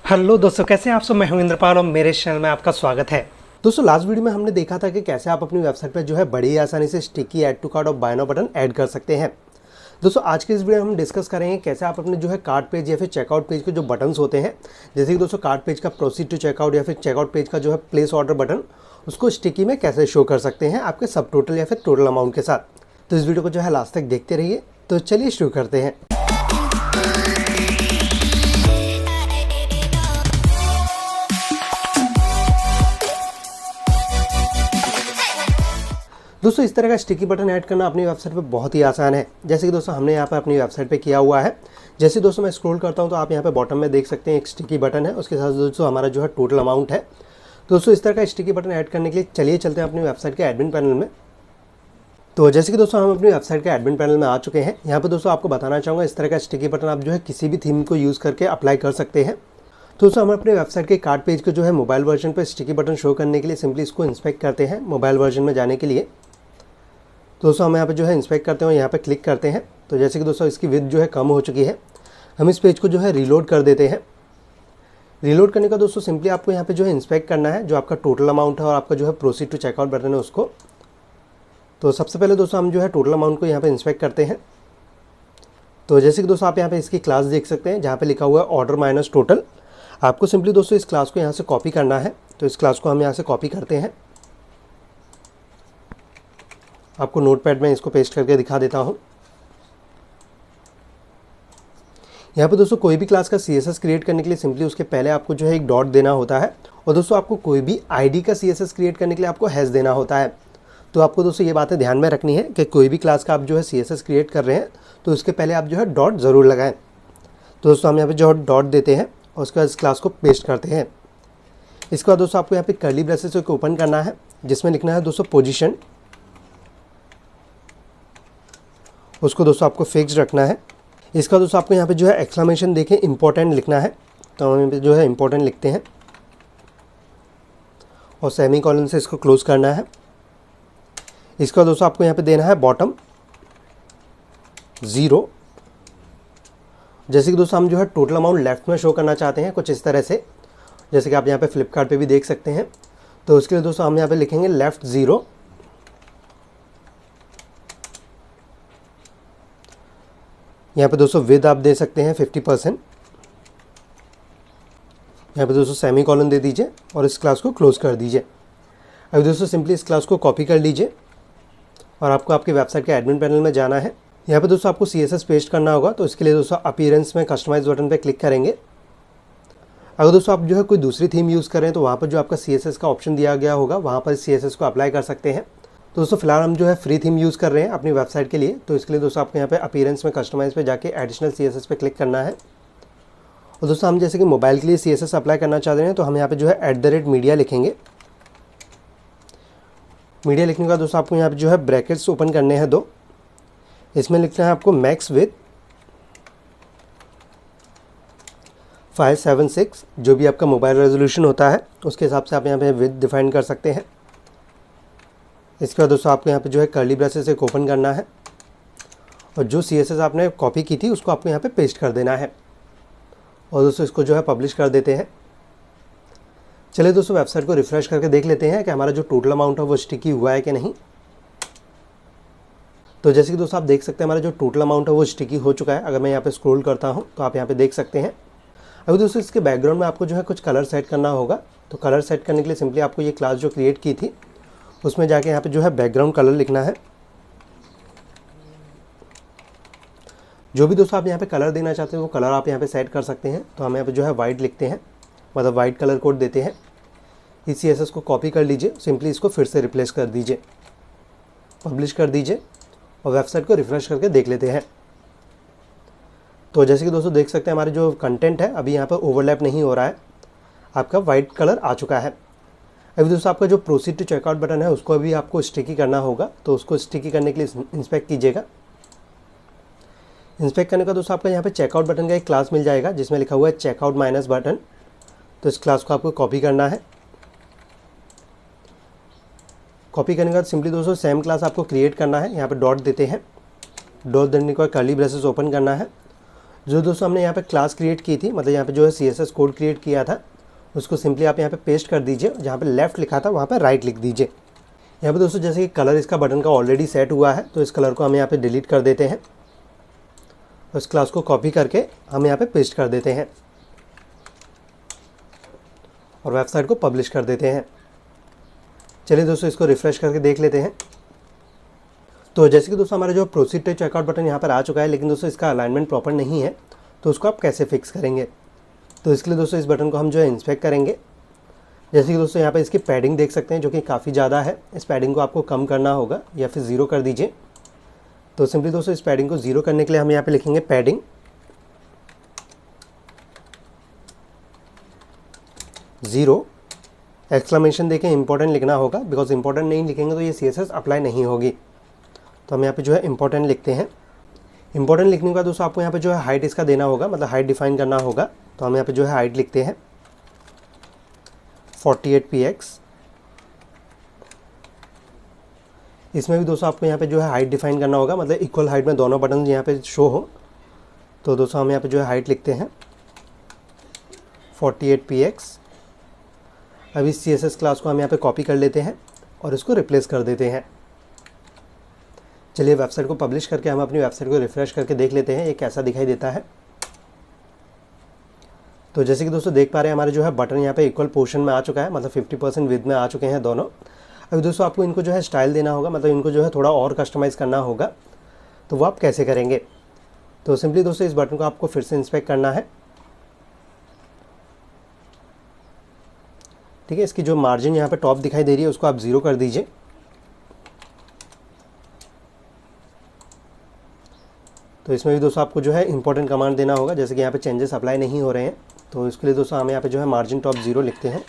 Hello दोस्तों, कैसे हैं आप सब। मैं हूं इंद्रपाल और मेरे चैनल में आपका स्वागत है। दोस्तों, लास्ट वीडियो में हमने देखा था कि कैसे आप अपनी वेबसाइट पर जो है बड़ी आसानी से स्टिकी ऐड टू कार्ट और बाय नाउ बटन ऐड कर सकते हैं। दोस्तों, आज के इस वीडियो में हम डिस्कस करेंगे कैसे आप अपने जो है कार्ट पेज या फिर चेकआउट पेज के जो बटन्स होते हैं, जैसे कि दोस्तों कार्ट पेज का प्रोसीड टू चेकआउट या फिर चेकआउट पेज का जो है प्लेस ऑर्डर बटन, उसको स्टिकी में कैसे शो कर सकते हैं आपके सब टोटल या फिर टोटल अमाउंट के साथ। तो इस वीडियो को जो है लास्ट तक देखते रहिए। तो चलिए शुरू करते हैं। दोस्तों, इस तरह का स्टिकी बटन ऐड करना अपनी वेबसाइट पे बहुत ही आसान है। जैसे कि दोस्तों हमने यहाँ पर अपनी वेबसाइट पे किया हुआ है। जैसे दोस्तों मैं स्क्रॉल करता हूँ तो आप यहाँ पे बॉटम में देख सकते हैं एक स्टिकी बटन है, उसके साथ दोस्तों हमारा जो है टोटल अमाउंट है। दोस्तों, इस तरह का स्टिकी बटन ऐड करने के लिए चलिए चलते हैं अपनी वेबसाइट के एडमिन पैनल में। तो जैसे कि दोस्तों हम अपनी वेबसाइट के एडमिन पैनल में आ चुके हैं। यहाँ पर दोस्तों आपको बताना चाहूँगा, इस तरह का स्टिकी बटन आप जो है किसी भी थीम को यूज़ करके अप्लाई कर सकते हैं। तो दोस्तों हम अपने वेबसाइट के कार्ट पेज को जो है मोबाइल वर्जन पर स्टिकी बटन शो करने के लिए सिंपली इसको इंस्पेक्ट करते हैं। मोबाइल वर्जन में जाने के लिए दोस्तों हम यहाँ पे जो है इंस्पेक्ट करते हैं और यहाँ पे क्लिक करते हैं। तो जैसे कि दोस्तों इसकी विड्थ जो है कम हो चुकी है, हम इस पेज को जो है रीलोड कर देते हैं। रीलोड करने का दोस्तों सिंपली आपको यहाँ पे जो है इंस्पेक्ट करना है जो आपका टोटल अमाउंट है और आपका जो है प्रोसीड टू चेकआउट बटन है उसको। तो सबसे पहले दोस्तों हम जो है टोटल अमाउंट को यहाँ पे इंस्पेक्ट करते हैं। तो जैसे कि दोस्तों आप यहाँ पे इसकी क्लास देख सकते हैं जहाँ पे लिखा हुआ है ऑर्डर माइनस टोटल। आपको सिंपली दोस्तों इस क्लास को यहाँ से कॉपी करना है। तो इस क्लास को हम यहाँ से कॉपी करते हैं। आपको नोटपैड में इसको पेस्ट करके दिखा देता हूँ। यहाँ पे दोस्तों कोई भी क्लास का CSS क्रिएट करने के लिए सिंपली उसके पहले आपको जो है एक डॉट देना होता है, और दोस्तों आपको कोई भी ID का CSS क्रिएट करने के लिए आपको हैश देना होता है। तो आपको दोस्तों ये बातें ध्यान में रखनी है कि कोई भी क्लास का आप जो है CSS क्रिएट कर रहे हैं तो उसके पहले आप जो है डॉट ज़रूर लगाएं। तो दोस्तों हम यहाँ पे जो डॉट देते हैं और उसके बाद इस क्लास को पेस्ट करते हैं। इसके बाद दोस्तों आपको यहाँ पे कर्ली ब्रेसेस को ओपन करना है जिसमें लिखना है दोस्तों पोजीशन। उसको दोस्तों आपको फिक्स रखना है। इसका दोस्तों आपको यहाँ पे जो है एक्सक्लेमेशन देखें इंपॉर्टेंट लिखना है, तो हम यहाँ पे जो है इंपॉर्टेंट लिखते हैं और सेमी कॉलन से इसको क्लोज करना है। इसका दोस्तों आपको यहाँ पे देना है बॉटम 0। जैसे कि दोस्तों हम जो है टोटल अमाउंट लेफ्ट में शो करना चाहते हैं कुछ इस तरह से, जैसे कि आप यहाँ पे फ्लिपकार्ट पे भी देख सकते हैं। तो उसके लिए दोस्तों हम यहाँ पे लिखेंगे लेफ्ट 0। यहाँ पे दोस्तों विद आप दे सकते हैं 50%। यहाँ पे दोस्तों सेमी कॉलन दे दीजिए और इस क्लास को क्लोज कर दीजिए। अभी दोस्तों सिंपली इस क्लास को कॉपी कर लीजिए और आपको आपके वेबसाइट के एडमिन पैनल में जाना है। यहाँ पे दोस्तों आपको CSS पेस्ट करना होगा, तो इसके लिए दोस्तों अपीयरेंस में कस्टमाइज बटन पे क्लिक करेंगे। अगर दोस्तों आप जो है कोई दूसरी थीम यूज़ करें तो वहाँ पर जो आपका CSS का ऑप्शन दिया गया होगा वहाँ पर CSS को अप्लाई कर सकते हैं। तो दोस्तों फिलहाल हम जो है फ्री थीम यूज़ कर रहे हैं अपनी वेबसाइट के लिए, तो इसके लिए दोस्तों आपको यहाँ पे अपीयरेंस में कस्टमाइज पे जाके एडिशनल CSS पे क्लिक करना है। और दोस्तों हम जैसे कि मोबाइल के लिए CSS अप्लाई करना चाहते हैं तो हम यहाँ पे जो है @मीडिया लिखेंगे। मीडिया लिखने के बाद दोस्तों आपको यहाँ पे जो है ब्रैकेट्स ओपन करने हैं 2। इसमें लिखना है आपको मैक्स विथ 576, जो भी आपका मोबाइल रेजोल्यूशन होता है उसके हिसाब से आप यहाँ पे विथ डिफाइन कर सकते हैं। इसके बाद दोस्तों आपको यहाँ पे जो है कर्ली ब्रेसेस से ओपन करना है और जो CSS आपने कॉपी की थी उसको आपको यहाँ पे पेस्ट कर देना है। और दोस्तों इसको जो है पब्लिश कर देते हैं। चलिए दोस्तों वेबसाइट को रिफ़्रेश करके देख लेते हैं कि हमारा जो टोटल अमाउंट है वो स्टिकी हुआ है कि नहीं। तो जैसे कि दोस्तों आप देख सकते हैं हमारा जो टोटल अमाउंट है वो स्टिकी हो चुका है। अगर मैं यहाँ पे स्क्रॉल करता हूँ तो आप यहाँ पे देख सकते हैं। अभी दोस्तों इसके बैकग्राउंड में आपको जो है कुछ कलर सेट करना होगा। तो कलर सेट करने के लिए सिंपली आपको ये क्लास जो क्रिएट की थी उसमें जाके यहाँ पे जो है बैकग्राउंड कलर लिखना है। जो भी दोस्तों आप यहाँ पे कलर देना चाहते हैं वो कलर आप यहाँ पे सेट कर सकते हैं। तो हम यहाँ पे जो है वाइट लिखते हैं, मतलब वाइट कलर कोड देते हैं। इस CSS को कॉपी कर लीजिए, सिंपली इसको फिर से रिप्लेस कर दीजिए, पब्लिश कर दीजिए और वेबसाइट को रिफ़्रेश करके देख लेते हैं। तो जैसे कि दोस्तों देख सकते हैं हमारे जो कंटेंट है अभी यहाँ पर ओवरलैप नहीं हो रहा है, आपका वाइट कलर आ चुका है। अभी दोस्तों आपका जो प्रोसीड टू चेकआउट बटन है उसको अभी आपको स्टिकी करना होगा, तो उसको स्टिकी करने के लिए इंस्पेक्ट कीजिएगा। इंस्पेक्ट करने का दोस्तों आपका यहाँ पे चेकआउट बटन का एक क्लास मिल जाएगा जिसमें लिखा हुआ है चेकआउट माइनस बटन। तो इस क्लास को आपको कॉपी करना है। कॉपी करने के बाद सिंपली दोस्तों सेम क्लास आपको क्रिएट करना है। यहाँ पे डॉट देते हैं, डॉट देने के बाद कर्ली ब्रेसेस ओपन करना है। जो दोस्तों हमने यहाँ पे क्लास क्रिएट की थी, मतलब यहाँ पे जो है CSS कोड क्रिएट किया था, उसको सिंपली आप यहाँ पे पेस्ट कर दीजिए। जहाँ पे लेफ़्ट लिखा था वहाँ पे राइट लिख दीजिए। यहाँ पे दोस्तों जैसे कि कलर इसका बटन का ऑलरेडी सेट हुआ है, तो इस कलर को हम यहाँ पे डिलीट कर देते हैं। उस क्लास को कॉपी करके हम यहाँ पे पेस्ट कर देते हैं और वेबसाइट को पब्लिश कर देते हैं। चलिए दोस्तों इसको रिफ़्रेश करके देख लेते हैं। तो जैसे कि दोस्तों हमारा जो प्रोसीड टू चेकआउट बटन यहाँ पर आ चुका है, लेकिन दोस्तों इसका अलाइनमेंट प्रॉपर नहीं है, तो उसको आप कैसे फिक्स करेंगे। तो इसके लिए दोस्तों इस बटन को हम जो है इंस्पेक्ट करेंगे। जैसे कि दोस्तों यहाँ पर इसकी पैडिंग देख सकते हैं जो कि काफ़ी ज़्यादा है। इस पैडिंग को आपको कम करना होगा या फिर ज़ीरो कर दीजिए। तो सिंपली दोस्तों इस पैडिंग को ज़ीरो करने के लिए हम यहाँ पे लिखेंगे पैडिंग ज़ीरो, एक्सक्लेमेशन देखें इंपॉर्टेंट लिखना होगा, बिकॉज इंपॉर्टेंट नहीं लिखेंगे तो ये CSS अप्लाई नहीं होगी। तो हम यहाँ पे जो है इंपॉर्टेंट लिखते हैं। इंपॉर्टेंट लिखने के बाद दोस्तों आपको यहाँ पे जो है हाइट इसका देना होगा, मतलब हाइट डिफाइन करना होगा। तो हम यहाँ पे जो है हाइट लिखते हैं 48 px। इसमें भी दोस्तों आपको यहाँ पे जो है हाइट डिफाइन करना होगा, मतलब इक्वल हाइट में दोनों बटन यहाँ पे शो हो। तो दोस्तों हम यहाँ पे जो है हाइट लिखते हैं 48 px। अब इस CSS क्लास को हम यहाँ पे कॉपी कर लेते हैं और इसको रिप्लेस कर देते हैं। चलिए वेबसाइट को पब्लिश करके हम अपनी वेबसाइट को रिफ़्रेश करके देख लेते हैं ये कैसा दिखाई देता है। तो जैसे कि दोस्तों देख पा रहे हैं हमारे जो है बटन यहाँ पे इक्वल पोर्शन में आ चुका है, मतलब 50% विड्थ में आ चुके हैं दोनों। अभी दोस्तों आपको इनको जो है स्टाइल देना होगा, मतलब इनको जो है थोड़ा और कस्टमाइज़ करना होगा। तो वो आप कैसे करेंगे। तो सिंपली दोस्तों इस बटन को आपको फिर से इंस्पेक्ट करना है। ठीक है, इसकी जो मार्जिन यहाँ पे टॉप दिखाई दे रही है उसको आप ज़ीरो कर दीजिए। तो इसमें भी दोस्तों आपको जो है इंपॉर्टेंट कमांड देना होगा, जैसे कि यहाँ पे चेंजेस अप्लाई नहीं हो रहे हैं। तो इसके लिए दोस्तों हम यहाँ पे जो है मार्जिन टॉप ज़ीरो लिखते हैं।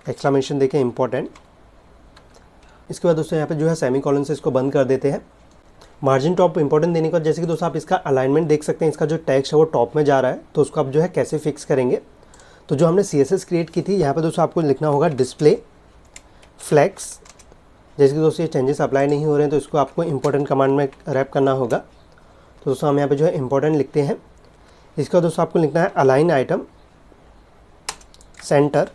एक्सक्लेमेशन देखें इंपॉर्टेंट। इसके बाद दोस्तों यहाँ पे जो है सेमी कॉलन से इसको बंद कर देते हैं। मार्जिन टॉप इंपॉर्टेंट देने के बाद जैसे कि दोस्तों आप इसका अलाइनमेंट देख सकते हैं, इसका जो टेक्स्ट है वो टॉप में जा रहा है। तो उसको आप जो है कैसे फिक्स करेंगे। तो जो हमने CSS क्रिएट की थी यहाँ पे दोस्तों आपको लिखना होगा डिस्प्ले फ्लेक्स। जैसे कि दोस्तों ये चेंजेस अप्लाई नहीं हो रहे हैं तो इसको आपको इंपॉर्टेंट कमांड में रैप करना होगा। तो दोस्तों हम यहाँ पे जो है इंपॉर्टेंट लिखते हैं। इसका दोस्तों आपको लिखना है align item centre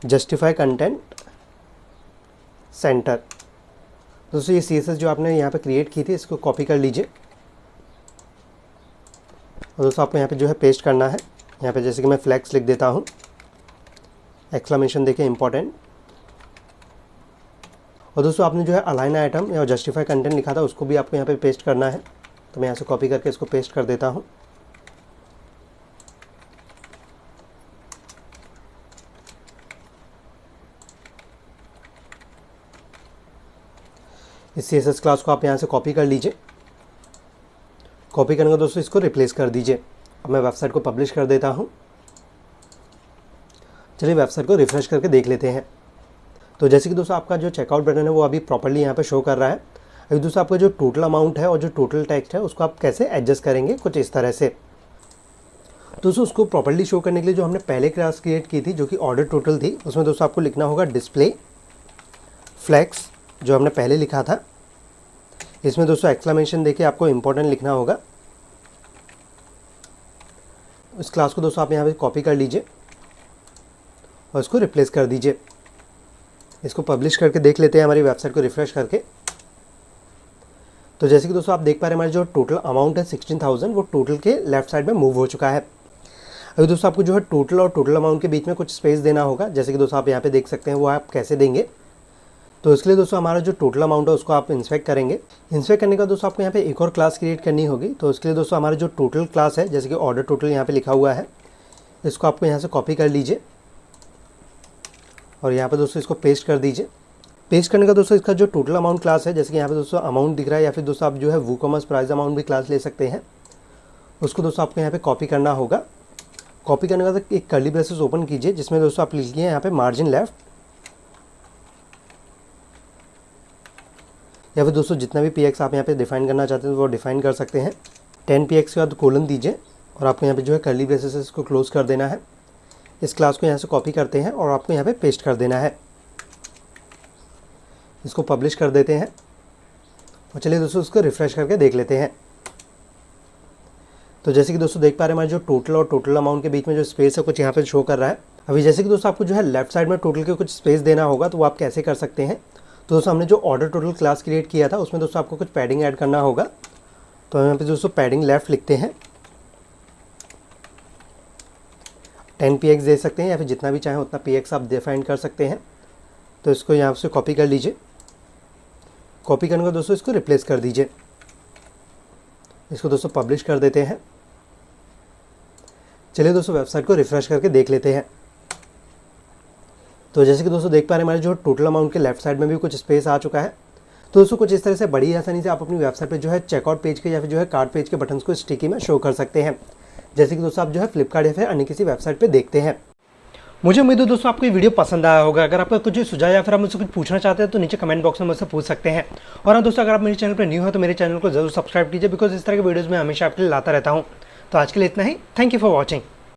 justify content centre. दोस्तों ये CSS जो आपने यहाँ पे क्रिएट की थी इसको कॉपी कर लीजिए और दोस्तों आपको यहाँ पे जो है पेस्ट करना है। यहाँ पे जैसे कि मैं फ्लैक्स लिख देता हूँ, एक्सक्लेमेशन देखें इंपॉर्टेंट। और दोस्तों आपने जो है अलाइन आइटम या जस्टिफाई कंटेंट लिखा था उसको भी आपको यहाँ पे पेस्ट करना है। तो मैं यहाँ से कॉपी करके इसको पेस्ट कर देता हूँ। इस CSS क्लास को आप यहाँ से कॉपी कर लीजिए। कॉपी करने का दोस्तों इसको रिप्लेस कर दीजिए। अब मैं वेबसाइट को पब्लिश कर देता हूँ। चलिए वेबसाइट को रिफ़्रेश करके देख लेते हैं। तो जैसे कि दोस्तों आपका जो चेकआउट बटन है वो अभी प्रॉपर्ली यहाँ पे शो कर रहा है। अभी दोस्तों आपका जो टोटल अमाउंट है और जो टोटल टेक्स्ट है उसको आप कैसे एडजस्ट करेंगे, कुछ इस तरह से। तो दोस्तों उसको प्रॉपर्ली शो करने के लिए जो हमने पहले क्लास क्रिएट की थी जो कि ऑर्डर टोटल थी, उसमें दोस्तों आपको लिखना होगा डिस्प्ले फ्लेक्स, जो हमने पहले लिखा था। इसमें दोस्तों एक्सक्लेमेशन देके आपको इंपॉर्टेंट लिखना होगा। इस क्लास को दोस्तों आप यहाँ पे कॉपी कर लीजिए और इसको रिप्लेस कर दीजिए। इसको पब्लिश करके देख लेते हैं हमारी वेबसाइट को रिफ़्रेश करके। तो जैसे कि दोस्तों आप देख पा रहे हैं हमारे जो टोटल अमाउंट है 16,000 वो टोटल के लेफ्ट साइड में मूव हो चुका है। अभी दोस्तों आपको जो है टोटल और टोटल अमाउंट के बीच में कुछ स्पेस देना होगा, जैसे कि दोस्तों आप यहाँ पे देख सकते हैं वो आप कैसे देंगे। तो इसके लिए दोस्तों हमारा जो टोटल अमाउंट है उसको आप इंस्पेक्ट करेंगे। इंस्पेक्ट करने का दोस्तों आपको यहाँ पे एक और क्लास क्रिएट करनी होगी। तो इसके लिए दोस्तों हमारा जो टोटल क्लास है, जैसे कि ऑर्डर टोटल यहाँ पे लिखा हुआ है, इसको आपको यहाँ से कॉपी कर लीजिए और यहाँ पे दोस्तों इसको पेस्ट कर दीजिए। पेस्ट करने का दोस्तों इसका जो टोटल अमाउंट क्लास है, जैसे कि यहाँ पे दोस्तों अमाउंट दिख रहा है, या फिर दोस्तों आप जो है वूकॉमर्स प्राइस अमाउंट भी क्लास ले सकते हैं। उसको दोस्तों आपको यहाँ पे कॉपी करना होगा। कॉपी करने के बाद एक कर्ली ब्रेसेस ओपन कीजिए जिसमें दोस्तों आप लिखिए यहाँ पे मार्जिन लेफ्ट, या फिर दोस्तों जितना भी px आप यहाँ पे डिफाइन करना चाहते हैं वो डिफाइन कर सकते हैं। 10 px के बाद कोलन दीजिए और आपको यहाँ पे जो है कर्ली ब्रेसेस इसको क्लोज कर देना है। इस क्लास को यहाँ से कॉपी करते हैं और आपको यहाँ पे पेस्ट कर देना है। इसको पब्लिश कर देते हैं और चलिए दोस्तों इसको रिफ़्रेश करके देख लेते हैं। तो जैसे कि दोस्तों देख पा रहे हैं, हमारे जो टोटल और टोटल अमाउंट के बीच में जो स्पेस है कुछ यहाँ पे शो कर रहा है। अभी जैसे कि दोस्तों आपको जो है लेफ्ट साइड में टोटल के कुछ स्पेस देना होगा, तो वो आप कैसे कर सकते हैं। तो दोस्तों हमने जो ऑर्डर टोटल क्लास क्रिएट किया था उसमें दोस्तों आपको कुछ पैडिंग ऐड करना होगा। तो हम यहाँ पे दोस्तों पैडिंग लेफ्ट लिखते हैं, 10 px दे सकते हैं या फिर जितना भी चाहें उतना px आप डिफाइन कर सकते हैं। तो इसको यहाँ से कॉपी कर लीजिए। कॉपी करने को दोस्तों इसको रिप्लेस कर दीजिए। इसको दोस्तों पब्लिश कर देते हैं। चलिए दोस्तों वेबसाइट को रिफ़्रेश करके देख लेते हैं। तो जैसे कि दोस्तों देख पा रहे हैं, हमारे जो टोटल अमाउंट के लेफ्ट साइड में भी कुछ स्पेस आ चुका है। तो दोस्तों कुछ इस तरह से बड़ी आसानी से आप अपनी वेबसाइट पे जो है चेकआउट पेज के या फिर जो है कार्ट पेज के बटन्स को स्टिकी में शो कर सकते हैं, जैसे कि दोस्तों आप जो है फ्लिपकार्ट या फिर अन्य किसी वेबसाइट पे देखते हैं। मुझे उम्मीद है दोस्तों आपको ये वीडियो पसंद आया होगा। अगर आपका कुछ सुझाव या फिर आप मुझसे कुछ पूछना चाहते हैं तो नीचे कमेंट बॉक्स में मुझसे पूछ सकते हैं। और हाँ दोस्तों, अगर आप मेरे चैनल पर न्यू हो तो मेरे चैनल को जरूर सब्सक्राइब कीजिए, बिकॉज इस तरह के वीडियोज़ मैं हमेशा आपके लिए लाता रहता हूँ। तो आज के लिए इतना ही। Thank you for watching.